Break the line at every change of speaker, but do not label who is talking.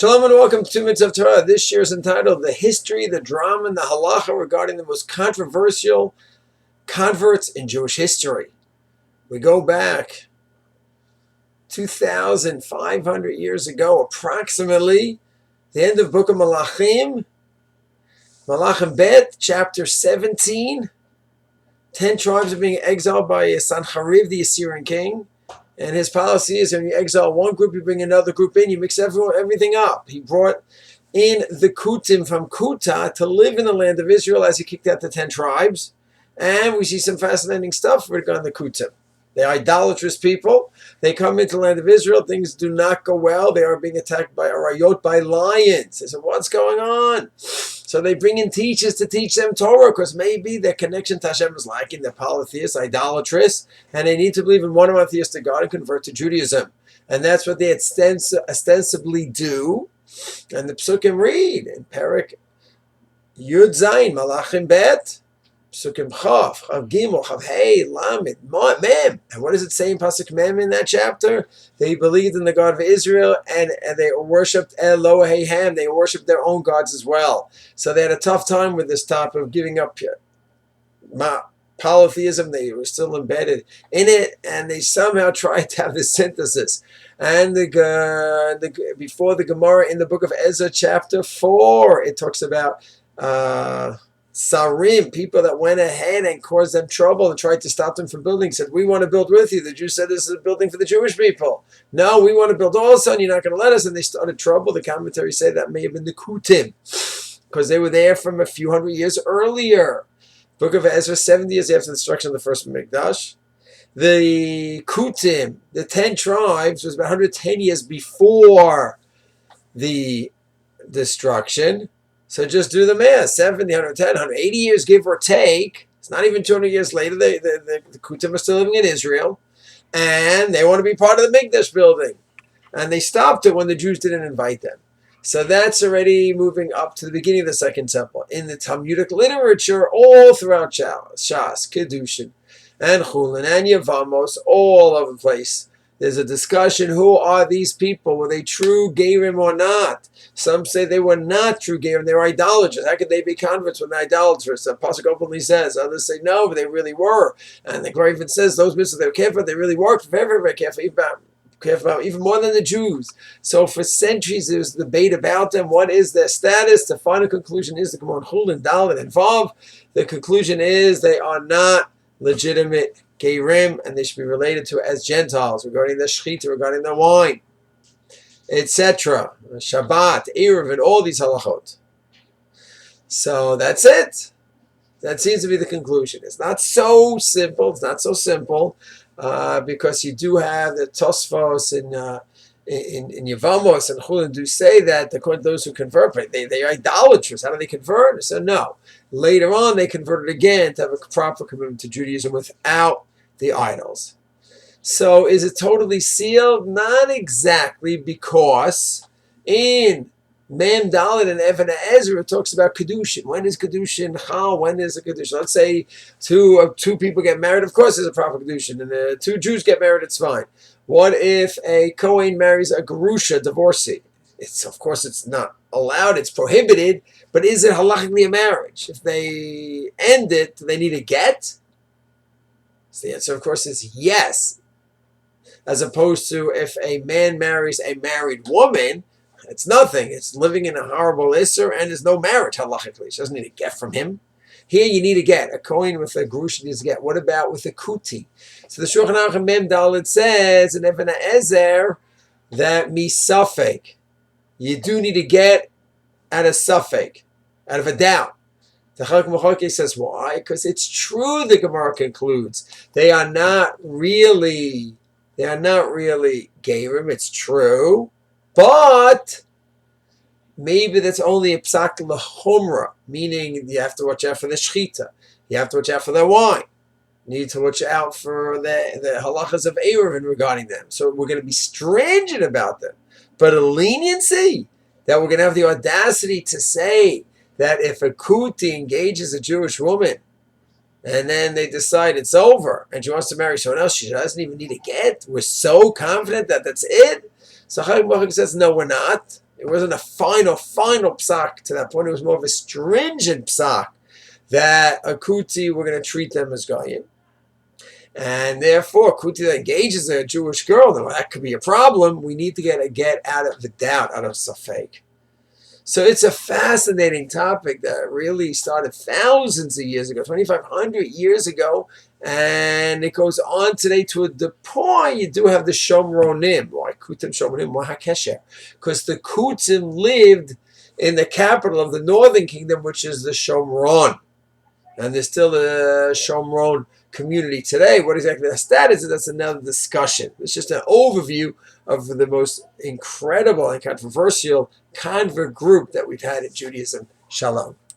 Shalom and welcome to Mitzvah Torah. This year is entitled The History, the Drama, and the Halacha regarding the most controversial converts in Jewish history. We go back 2,500 years ago, approximately, the end of Book of Malachim, Malachim Bet, chapter 17. 10 tribes are being exiled by Sancheriv, the Assyrian king. And his policy is when you exile one group, you bring another group in, you mix everything up. He brought in the Kutim from Kuta to live in the land of Israel as he kicked out the 10 tribes. And we see some fascinating stuff regarding the Kutim. They're idolatrous people. They come into the land of Israel. Things do not go well. They are being attacked by arayot, by lions. They said, what's going on? So they bring in teachers to teach them Torah because maybe their connection to Hashem is lacking. They're polytheists, idolatrous, and they need to believe in one monotheistic God and convert to Judaism. And that's what they ostensibly do. And the Psukim read in Perek Yud Zayin, Malachim Bet, Psukim Chav, Chav Gimel, Chav Hey, Lamed, Mem. And what does it say in Pasuk Mem in that chapter? They believed in the God of Israel and they worshipped Elohim. They worshipped their own gods as well. So they had a tough time with this topic of giving up polytheism. They were still embedded in it, and they somehow tried to have this synthesis. And before the Gemara in the book of Ezra, chapter 4, it talks about Sarim, people that went ahead and caused them trouble and tried to stop them from building, said, we want to build with you. The Jews said, this is a building for the Jewish people. No, we want to build also, and you're not going to let us. And they started trouble. The commentaries say that may have been the Kutim, because they were there from a few hundred years earlier. Book of Ezra, 70 years after the destruction of the first Mikdash. The Kutim, the 10 tribes, was about 110 years before the destruction. So just do the math. 70, 110, 180 years, give or take. It's not even 200 years later. The Kutim are still living in Israel. And they want to be part of the Mikdash building. And they stopped it when the Jews didn't invite them. So that's already moving up to the beginning of the Second Temple. In the Talmudic literature, all throughout Shas, Kedushin, and Chulin, and Yevamos, all over the place, there's a discussion, who are these people? Were they true Gerim or not? Some say they were not true Gerim, they were idolaters. How could they be converts when they're idolaters? The Pasuk openly says. Others say no, but they really were. And the Gemara even says those mitzvahs they were careful, they really worked very, very careful, even more than the Jews. So for centuries there was debate about them. What is their status? The final conclusion is the Gemara Chulin, Dalet, and Vav. The conclusion is they are not legitimate Gerim, and they should be related to as Gentiles regarding the Shechita, regarding the wine, etc. Shabbat, Erev, and all these halachot. So that's it. That seems to be the conclusion. It's not so simple. It's not so simple because you do have the Tosfos in Yevamos and Chulin do say that according to those who convert, but they are idolaters. How do they convert? So no. Later on, they converted again to have a proper commitment to Judaism without the idols. So is it totally sealed? Not exactly, because in Mem Dalet and Even HaEzer it talks about Kedushin. When is Kedushin? How? When is a Kedushin? Let's say two people get married. Of course there's a proper Kedushin. And two Jews get married, it's fine. What if a Kohen marries a Gerusha, divorcee? Of course it's not allowed, it's prohibited, but is it halachically a marriage? If they end it, do they need a get? So the answer, of course, is yes. As opposed to if a man marries a married woman, it's nothing. It's living in a horrible Isser, and there's no marriage halachically. She doesn't need a get from him. Here you need a get. A Kohen with a Gerusha needs a get. What about with a Kuti? So the Shulchan Aruch Mem Dalet says in Even HaEzer that misafek, you do need a get out of safek, out of a doubt. The Chalak Mechokeh says why? Because it's true, the Gemara concludes. They are not really Gerim, it's true. But maybe that's only a psak l'chumra, meaning you have to watch out for the shechita. You have to watch out for the wine. You need to watch out for the halachas of Eruvin regarding them. So we're going to be stringent about them. But a leniency, that we're going to have the audacity to say that if a Kuti engages a Jewish woman and then they decide it's over and she wants to marry someone else, she doesn't even need a get. We're so confident that that's it. So Chayim Machik says, no, we're not. It wasn't a final psak to that point. It was more of a stringent psak that a kuti, we're going to treat them as goyim. And therefore, kuti that engages a Jewish girl, then that could be a problem. We need to get a get out of the doubt, out of safek. So it's a fascinating topic that really started thousands of years ago, 2,500 years ago, and it goes on today to the point you do have the Shomronim. Why Kutim Shomronim? Why Hakesher? Because the Kutim lived in the capital of the northern kingdom, which is the Shomron. And there's still a Shomron community today. What exactly the status is, that's another discussion. It's just an overview of the most incredible and controversial convert group that we've had in Judaism. Shalom.